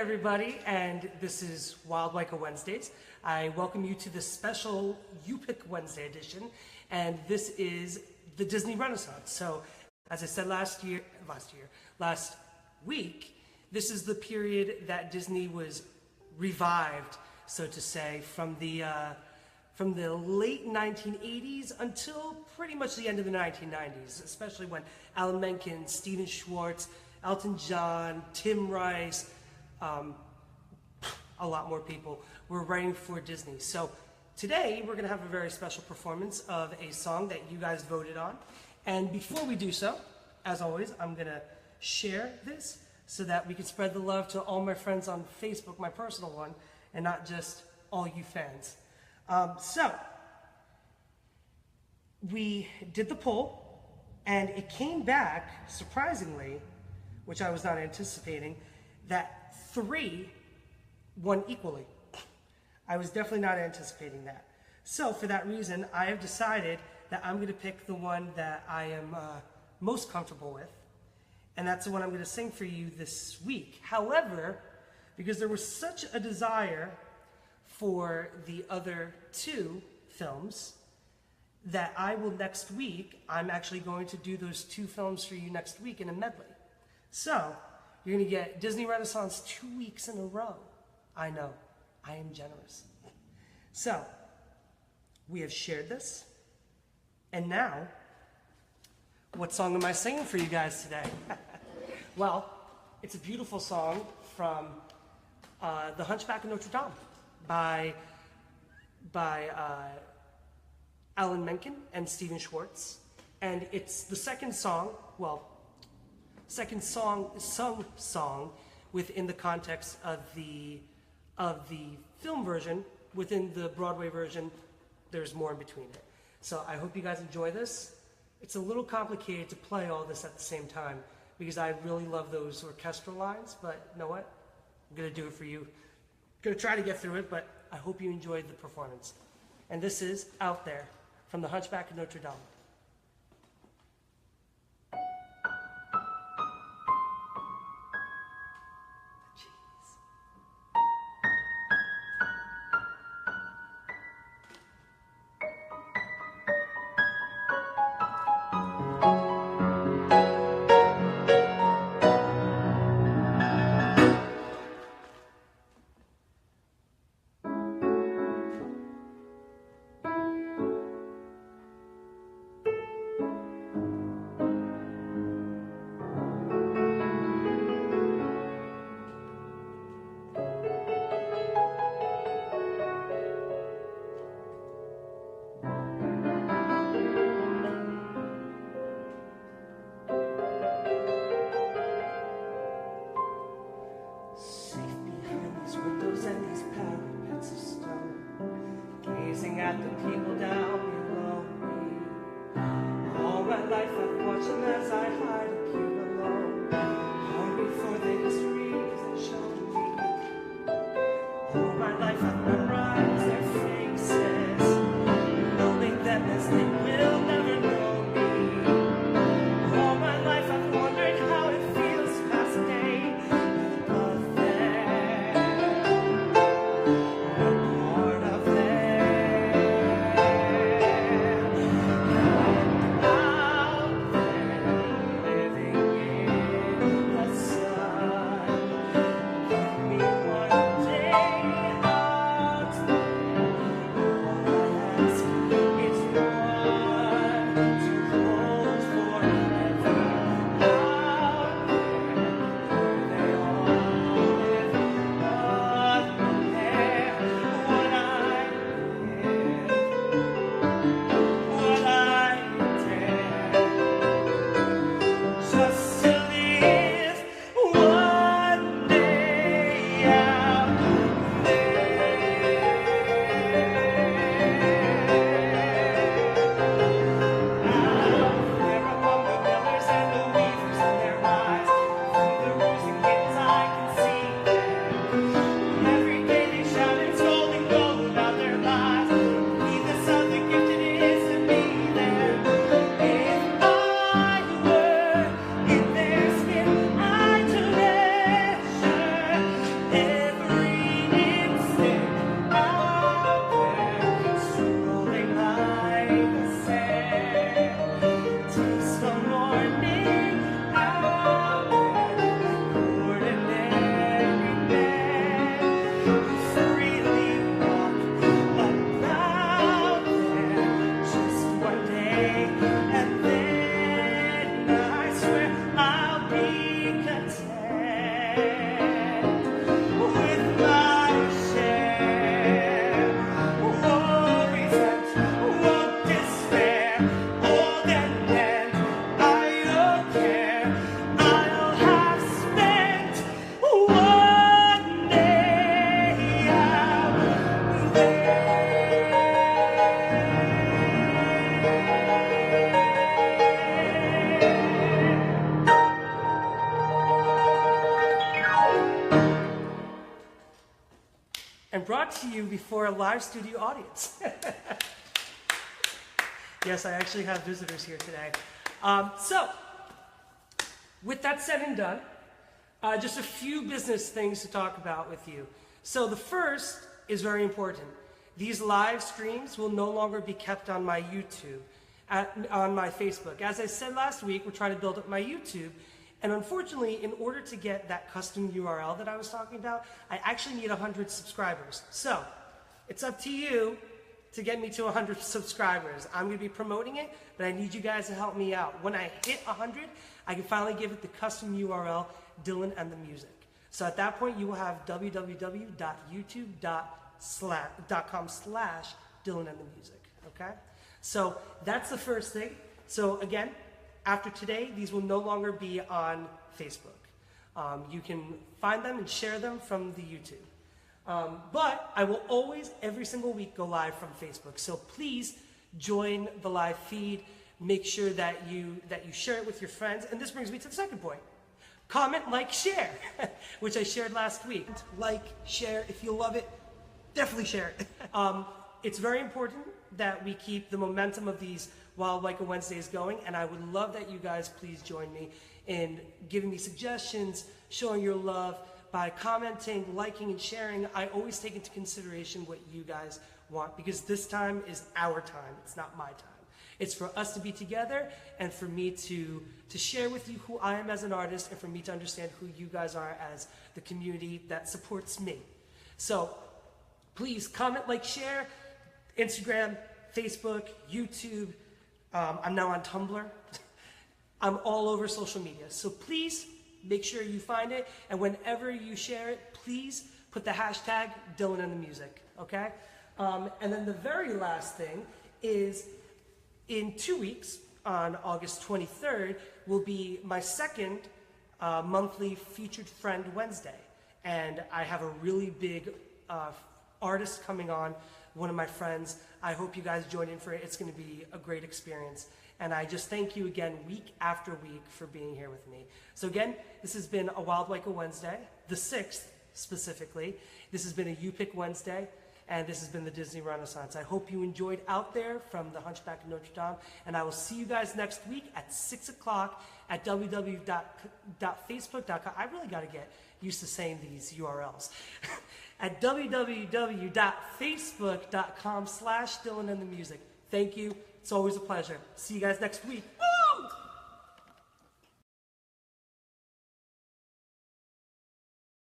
Everybody, and this is Wild Wyka Wednesdays. I welcome you to this special You Pick Wednesday edition, and this is the Disney Renaissance. So, as I said last week, this is the period that Disney was revived, so to say, from the late 1980s until pretty much the end of the 1990s, especially when Alan Menken, Steven Schwartz, Elton John, Tim Rice, a lot more people were writing for Disney. So today we're going to have a very special performance of a song that you guys voted on. And before we do so, as always, I'm going to share this so that we can spread the love to all my friends on Facebook, my personal one, and not just all you fans. So we did the poll, and it came back, surprisingly, which I was not anticipating, that 3 won equally. I was definitely not anticipating that. So for that reason, I have decided that I'm going to pick the one that I am most comfortable with, and that's the one I'm going to sing for you this week. However, because there was such a desire for the other 2 films, that I will next week, I'm actually going to do those 2 films for you next week in a medley. So, you're going to get Disney Renaissance 2 weeks in a row. I know, I am generous. So, we have shared this. And now, what song am I singing for you guys today? Well, it's a beautiful song from The Hunchback of Notre Dame by Alan Menken and Steven Schwartz. And it's the second song sung within the context of the film version. Within the Broadway version, there's more in between it. So I hope you guys enjoy this. It's a little complicated to play all this at the same time because I really love those orchestral lines, but you know what? I'm gonna do it for you. I'm gonna try to get through it, but I hope you enjoyed the performance. And this is Out There from The Hunchback of Notre Dame. And these parapets of stone, gazing at the people down below me. All my life I've watched them as I hide up here alone, hungry for the histories they showed me. All my life I've memorized their faces, knowing them as they will never know me. All my life I've wondered how it feels to pass a day above them. Part of them. and brought to you before a live studio audience. Yes, I actually have visitors here today. So, with that said and done, just a few business things to talk about with you. So the first is very important. These live streams will no longer be kept on my YouTube, on my Facebook. As I said last week, we're trying to build up my YouTube. And unfortunately, in order to get that custom URL that I was talking about, I actually need 100 subscribers. So it's up to you to get me to 100 subscribers. I'm going to be promoting it, but I need you guys to help me out. When I hit 100, I can finally give it the custom URL, Dylan and the Music. So at that point, you will have www.youtube.com/Dylan and the Music, okay? So that's the first thing. So again, after today, these will no longer be on Facebook. You can find them and share them from the YouTube. But I will always, every single week, go live from Facebook. So please join the live feed. Make sure that you share it with your friends. And this brings me to the second point. Comment, like, share, which I shared last week. Like, share, if you love it, definitely share it. It's very important that we keep the momentum of these Wild Wyka Wednesdays going, and I would love that you guys please join me in giving me suggestions, showing your love by commenting, liking, and sharing. I always take into consideration what you guys want, because this time is our time. It's not my time. It's for us to be together and for me to share with you who I am as an artist and for me to understand who you guys are as the community that supports me. So please comment, like, share, Instagram, Facebook, YouTube. I'm now on Tumblr. I'm all over social media. So please make sure you find it. And whenever you share it, please put the hashtag Dylan and the Music, okay? And then the very last thing is, in 2 weeks, on August 23rd, will be my second monthly Featured Friend Wednesday. And I have a really big artist coming on, one of my friends. I hope you guys join in for it. It's going to be a great experience. And I just thank you again, week after week, for being here with me. So again, this has been a Wild Wyka Wednesday, the 6th specifically. This has been a You Pick Wednesday. And this has been the Disney Renaissance. I hope you enjoyed Out There from the Hunchback of Notre Dame. And I will see you guys next week at 6 o'clock at www.facebook.com. I really got to get used to saying these URLs. At www.facebook.com/Dylan and the Music. Thank you. It's always a pleasure. See you guys next week.